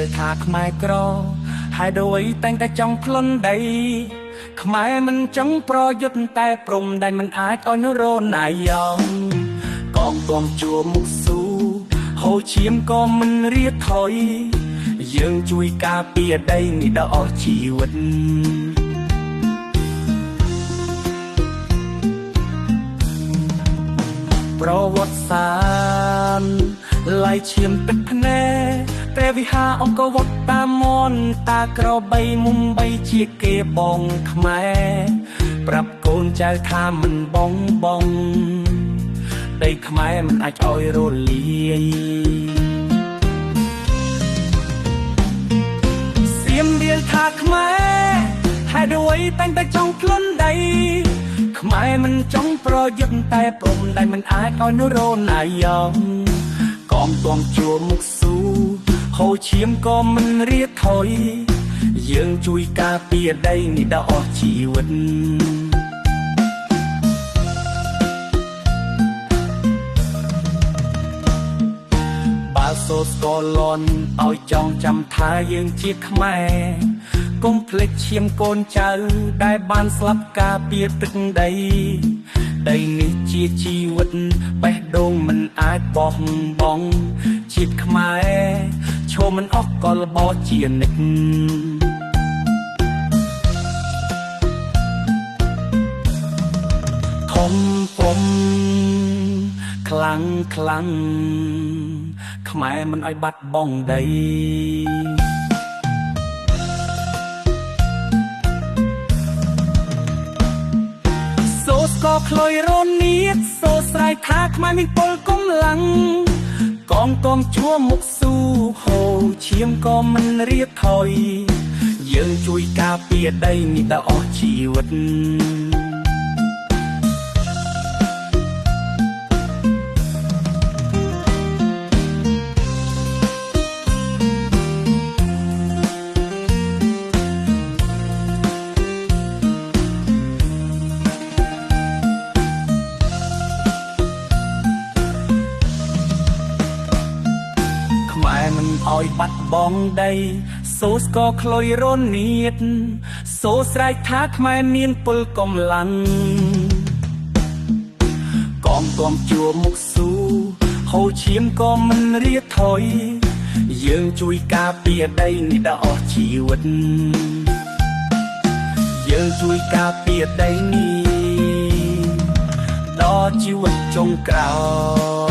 លថាខ្មែរក្រហើយដោយតែងតែចង់ផ្លន់ដីខ្មែរមិនចង់ប្រយុទ្ធតែព្រំដែលមិនអាចឲ្យនរណាយ៉ងកងទ័ពជួមុខស៊ូហូឈាមក៏មិនរៀថយយើងជួយការពារដីនេះដល់អស់ជីវិតប្រវត្តិសាស្ត្រឡាយឈាមទឹកភ្នែព្រះវិហារអង្គរវត្តតាមនតាក្របីមុំបីជាគេបងខ្មែរប្រាប់កូនចៅថាមិនបងដីខ្មែរមិនអាចឲ្យរលាយសៀមរាលថាខ្មែរហើយដូចតែងតែចង់ខ្លួនដីខ្មែរមិនចង់ប្រយុទ្ធតែព្រំដែលមិនអាចឲ្យនរណាយ៉ងកងទ័ពជួមុខស៊ូហូឈាមក៏មិនរៀថយយើងជួយការពារដីនេះដល់អស់ជីវិតបើសូស្គាល់លន់ឲ្យចងចាំថាយើងជាខ្មែរកុំភ្លេចឈាមកូនចៅដែលបានស្លាប់ការពារទឹកដីដីនេះជាជីវិតបេះដូងមិនអាចបោះបង់ជាតិខ្មែរឈរមិនអស់កលបោជានិច្ចធំពុំខ្លាំងខ្មែរមិនឲ្យបាត់បង់ដីសូស្ក៏ខ្លុយរនៀតសូស្រ័យថាខ្មែរមានពលកម្លាំងកងទ័ពជួមុខស៊ូហូឈាមក៏មិនរៀថយយើងជួយការពារដីនេះដល់អស់ជីវិតឲ្យបាត់បង់ដីសូស្ក៏ខ្លុយរនៀតសូស្រែកថាខ្មែរមានពលកម្លាំងកងទ័ពជួមុខស៊ូហូឈាមក៏មិនរៀថយយើងជួយការពារដីនេះដល់អស់ជីវិតយើងជួយការពារដីនេះដល់ជីវិតចុងក្រោយ